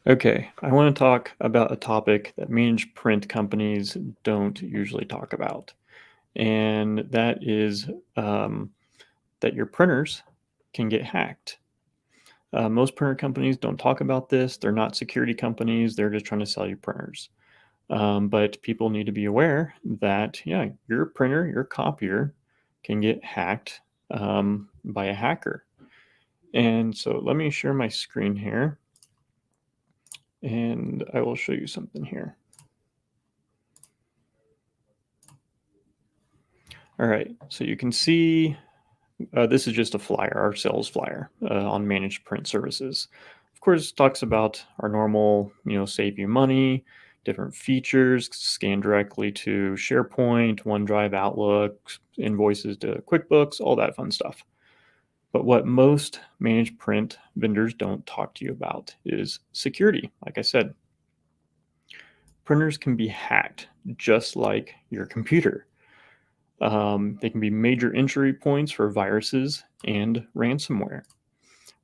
Okay, I want to talk about a topic that managed print companies don't usually talk about, and that is that your printers can get hacked. Most printer companies don't talk about this. They're not security companies. They're just trying to sell you printers. But people need to be aware that, yeah, your printer, your copier can get hacked by a hacker. And so let me share my screen here, and I will show you something here. All right, so you can see this is just a flyer, our sales flyer on managed print services. Of course, it talks about our normal, save you money, different features, scan directly to SharePoint, OneDrive, Outlook, invoices to QuickBooks, all that fun stuff. But what most managed print vendors don't talk to you about is security. Like I said, printers can be hacked just like your computer. They can be major entry points for viruses and ransomware.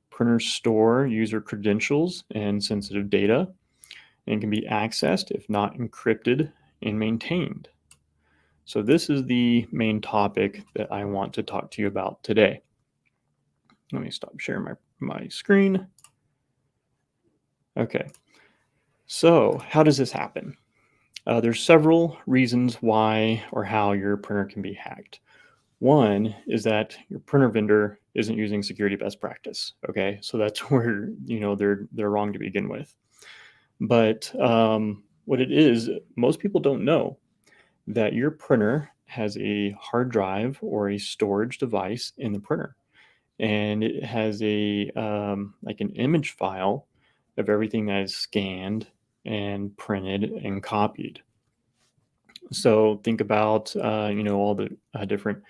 Printers store user credentials and sensitive data and can be accessed if not encrypted and maintained. So, this is the main topic that I want to talk to you about today. Let me stop sharing my screen. Okay, so how does this happen? There's several reasons why or how your printer can be hacked. One is that your printer vendor isn't using security best practice. Okay, so that's where they're wrong to begin with. But what it is, most people don't know that your printer has a hard drive or a storage device in the printer, and it has a like an image file of everything that is scanned and printed and copied. So think about all the different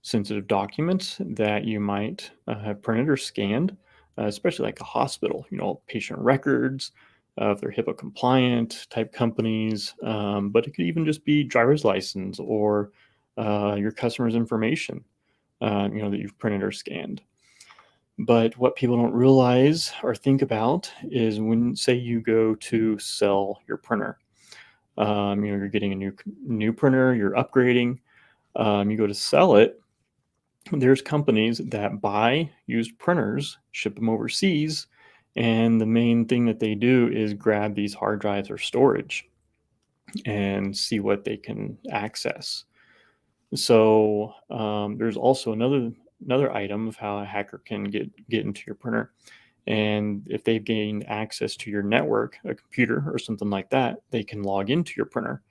sensitive documents that you might have printed or scanned, especially like a hospital, patient records, if they're HIPAA compliant type companies, but it could even just be driver's license or your customer's information, that you've printed or scanned. But what people don't realize or think about is when, say, you go to sell your printer, you're getting a new printer, you're upgrading, you go to sell it. There's companies that buy used printers, ship them overseas, and the main thing that they do is grab these hard drives or storage and see what they can access. So there's also another item of how a hacker can get into your printer. And if they've gained access to your network, a computer or something like that, they can log into your printer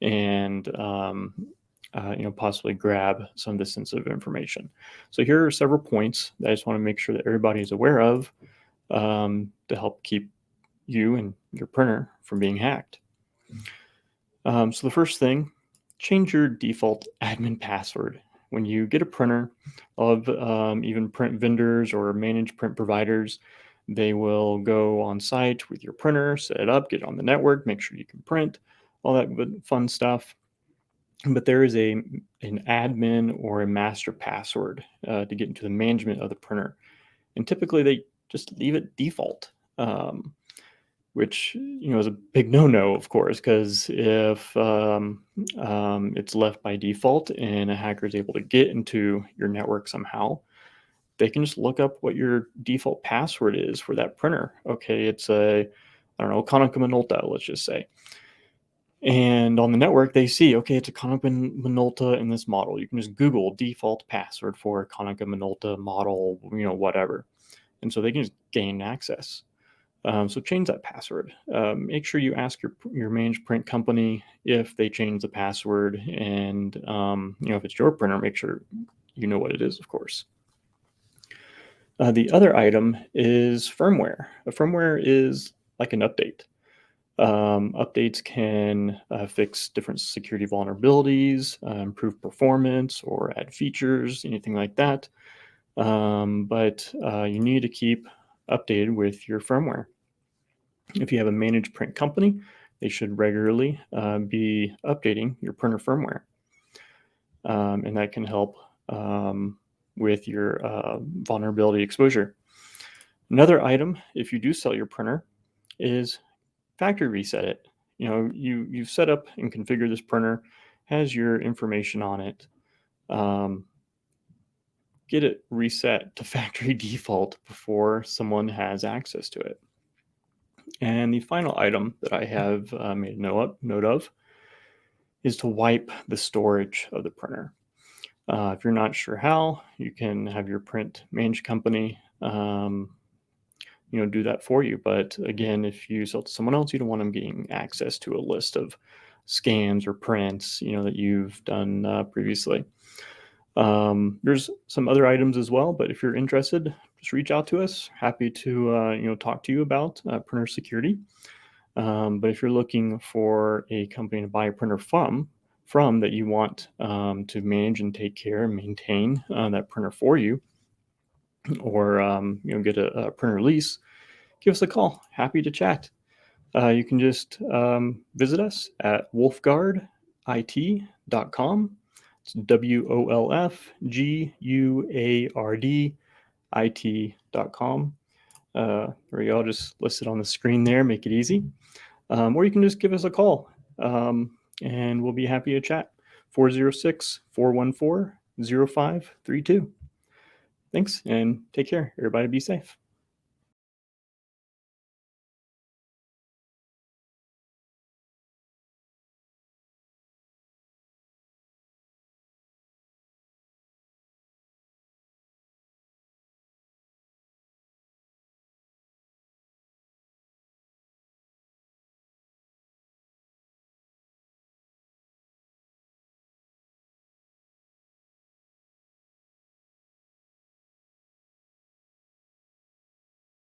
and possibly grab some of the sensitive information. So here are several points that I just want to make sure that everybody is aware of to help keep you and your printer from being hacked. So the first thing, change your default admin password. When you get a printer, of even print vendors or managed print providers, they will go on site with your printer, set it up, get it on the network, make sure you can print, all that good fun stuff. But there is an admin or a master password to get into the management of the printer, and typically they just leave it default, which is a big no-no, of course, because if it's left by default and a hacker is able to get into your network somehow, they can just look up what your default password is for that printer. Okay, it's I don't know, Konica Minolta, let's just say. And on the network, they see, okay, it's a Konica Minolta in this model. You can just Google default password for Konica Minolta model, whatever. And so they can just gain access. So change that password. Make sure you ask your managed print company if they change the password. And, if it's your printer, make sure you know what it is, of course. The other item is firmware. A firmware is like an update. Updates can fix different security vulnerabilities, improve performance, or add features, anything like that. But you need to keep updated with your firmware. If you have a managed print company, they should regularly be updating your printer firmware. And that can help with your vulnerability exposure. Another item, if you do sell your printer, is factory reset it. You've set up and configured this printer, has your information on it. Get it reset to factory default before someone has access to it. And the final item that I have made a note of is to wipe the storage of the printer. If you're not sure how, you can have your print managed company do that for you. But again, if you sell to someone else, you don't want them getting access to a list of scans or prints that you've done previously. There's some other items as well, but if you're interested, just reach out to us. Happy to talk to you about printer security. But if you're looking for a company to buy a printer from that you want to manage and take care and maintain that printer for you, or get a printer lease, give us a call. Happy to chat. You can just visit us at wolfguardit.com. It's WOLFGUARDIT.com. There we go. I'll just list it on the screen there, make it easy. Or you can just give us a call and we'll be happy to chat. 406-414-0532. Thanks and take care. Everybody be safe.